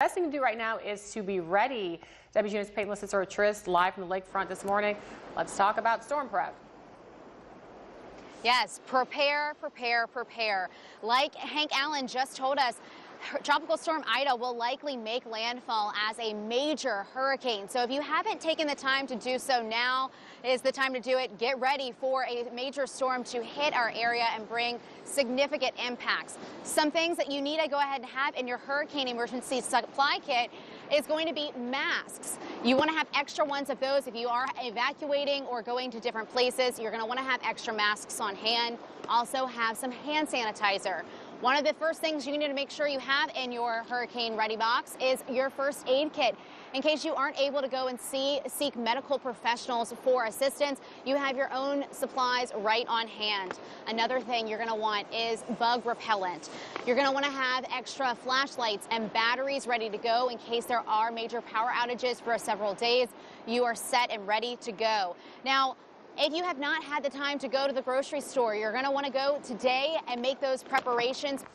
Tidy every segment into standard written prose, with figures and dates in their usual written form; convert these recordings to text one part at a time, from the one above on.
Best thing to do right now is to be ready. WGN's Peyton Trist live from the lakefront this morning. Let's talk about storm prep. Yes, prepare, prepare, prepare. Like Hank Allen just told us, Tropical Storm Ida will likely make landfall as a major hurricane. So if you haven't taken the time to do so, now is the time to do it. Get ready for a major storm to hit our area and bring significant impacts. Some things that you need to go ahead and have in your hurricane emergency supply kit is going to be masks. You want to have extra ones of those if you are evacuating or going to different places. You're going to want to have extra masks on hand. Also have some hand sanitizer. One of the first things you need to make sure you have in your hurricane ready box is your first aid kit. In case you aren't able to go and seek medical professionals for assistance, you have your own supplies right on hand. Another thing you're going to want is bug repellent. You're going to want to have extra flashlights and batteries ready to go in case there are major power outages for several days. You are set and ready to go. Now, if you have not had the time to go to the grocery store, you're going to want to go today and make those preparations.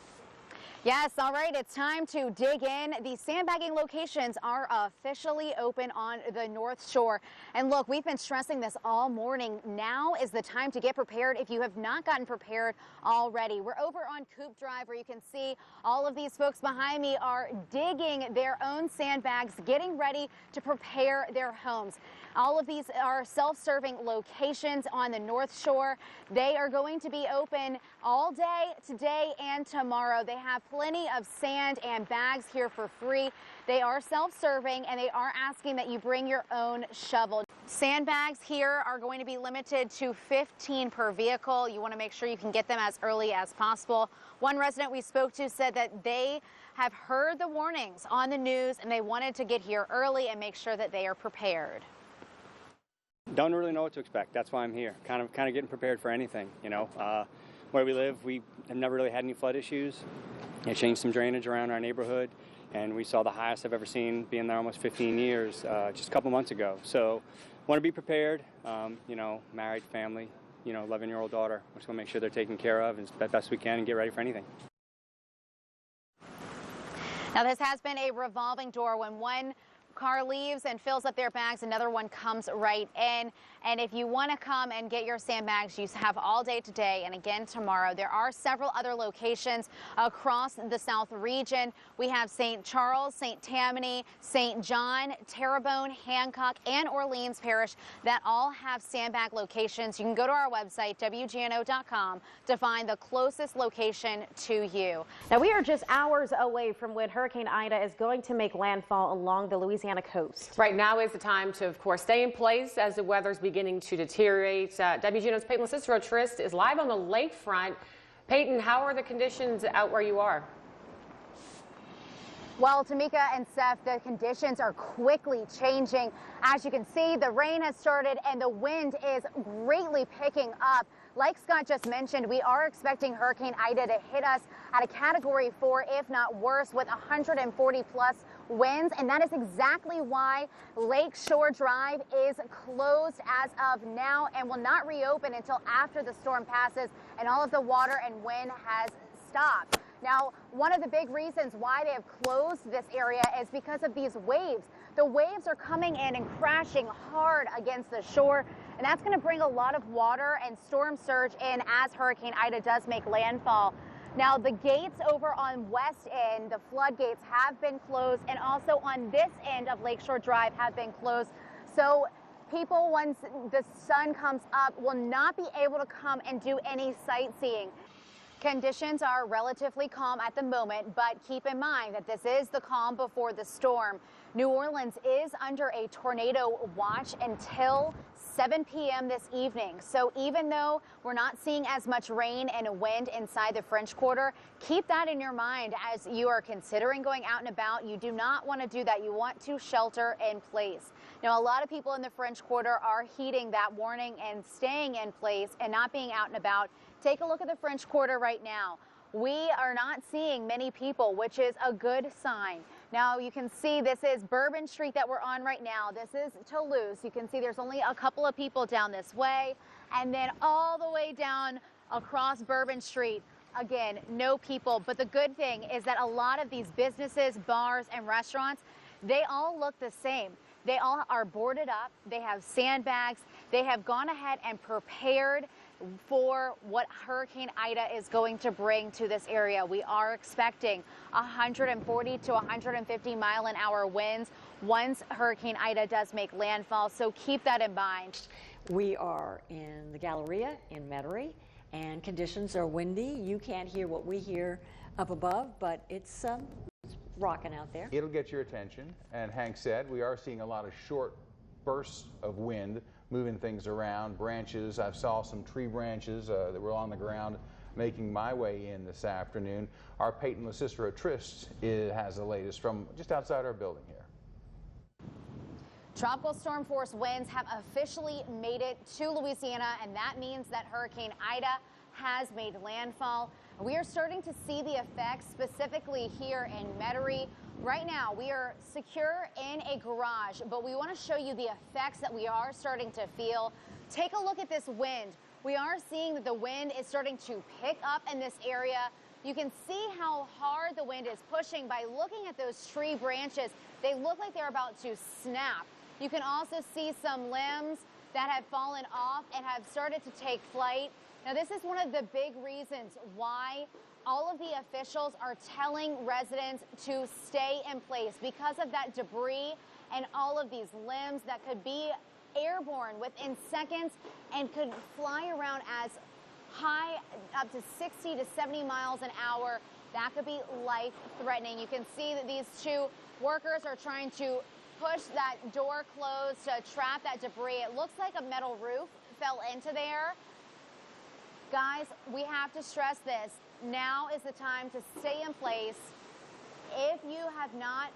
Yes, all right, it's time to dig in. The sandbagging locations are officially open on the North Shore. And look, we've been stressing this all morning. Now is the time to get prepared if you have not gotten prepared already. We're over on Coop Drive where you can see all of these folks behind me are digging their own sandbags, getting ready to prepare their homes. All of these are self-serving locations on the North Shore. They are going to be open all day today and tomorrow. They have plenty of sand and bags here for free. They are self-serving and they are asking that you bring your own shovel. Sandbags here are going to be limited to 15 per vehicle. You want to make sure you can get them as early as possible. One resident we spoke to said that they have heard the warnings on the news and they wanted to get here early and make sure that they are prepared. Don't really know what to expect. That's why I'm here. Kind of getting prepared for anything. You know, where we live, we have never really had any flood issues. I changed some drainage around our neighborhood, and we saw the highest I've ever seen, being there almost 15 years, just a couple months ago. So, want to be prepared. You know, married, family. You know, 11-year-old daughter. We just want to make sure they're taken care of as best we can and get ready for anything. Now, this has been a revolving door. When one car leaves and fills up their bags, another one comes right in. And if you want to come and get your sandbags, you have all day today and again tomorrow. There are several other locations across the South region. We have St. Charles, St. Tammany, St. John, Terrebonne, Hancock, and Orleans Parish that all have sandbag locations. You can go to our website, WGNO.com, to find the closest location to you. Now, we are just hours away from when Hurricane Ida is going to make landfall along the Louisiana coast. Right now is the time to, of course, stay in place as the weather's beginning to deteriorate. WGNO's Peyton Trist is live on the lakefront. Peyton, how are the conditions out where you are? Well, Tamika and Seth, the conditions are quickly changing. As you can see, the rain has started and the wind is greatly picking up. Like Scott just mentioned, we are expecting Hurricane Ida to hit us at a Category 4, if not worse, with 140-plus winds. And that is exactly why Lakeshore Drive is closed as of now and will not reopen until after the storm passes and all of the water and wind has stopped. Now, one of the big reasons why they have closed this area is because of these waves. The waves are coming in and crashing hard against the shore, and that's going to bring a lot of water and storm surge in as Hurricane Ida does make landfall. Now, the gates over on West End, the floodgates have been closed, and also on this end of Lakeshore Drive have been closed. So people, once the sun comes up, will not be able to come and do any sightseeing. Conditions are relatively calm at the moment, but keep in mind that this is the calm before the storm. New Orleans is under a tornado watch until 7 p.m. this evening. So even though we're not seeing as much rain and wind inside the French Quarter, keep that in your mind as you are considering going out and about. You do not want to do that. You want to shelter in place. Now, a lot of people in the French Quarter are heeding that warning and staying in place and not being out and about. Take a look at the French Quarter right now. We are not seeing many people, which is a good sign. Now you can see this is Bourbon Street that we're on right now. This is Toulouse. You can see there's only a couple of people down this way. And then all the way down across Bourbon Street, again, no people. But the good thing is that a lot of these businesses, bars, and restaurants, they all look the same. They all are boarded up. They have sandbags. They have gone ahead and prepared for what Hurricane Ida is going to bring to this area. We are expecting 140 to 150 mile-an-hour winds once Hurricane Ida does make landfall, so keep that in mind. We are in the Galleria in Metairie, and conditions are windy. You can't hear what we hear up above, but it's rocking out there. It'll get your attention, and Hank said we are seeing a lot of short bursts of wind moving things around, branches. I saw some tree branches that were on the ground making my way in this afternoon. Our Peyton LaCicero Trist has the latest from just outside our building here. Tropical storm force winds have officially made it to Louisiana, and that means that Hurricane Ida has made landfall. We are starting to see the effects specifically here in Metairie. Right now, we are secure in a garage, but we want to show you the effects that we are starting to feel. Take a look at this wind. We are seeing that the wind is starting to pick up in this area. You can see how hard the wind is pushing by looking at those tree branches. They look like they're about to snap. You can also see some limbs that have fallen off and have started to take flight. Now, this is one of the big reasons why all of the officials are telling residents to stay in place because of that debris and all of these limbs that could be airborne within seconds and could fly around as high up to 60 to 70 miles an hour. That could be life-threatening. You can see that these two workers are trying to push that door closed to trap that debris. It looks like a metal roof fell into there. Guys, we have to stress this. Now is the time to stay in place. If you have not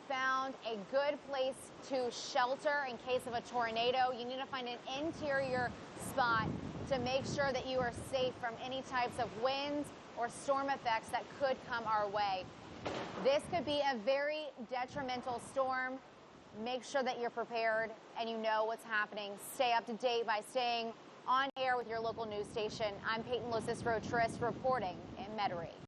found a good place to shelter in case of a tornado, you need to find an interior spot to make sure that you are safe from any types of winds or storm effects that could come our way. This could be a very detrimental storm. Make sure that you're prepared and you know what's happening. Stay up to date by staying on air with your local news station. I'm Peyton LaCicero Trist reporting in Metairie.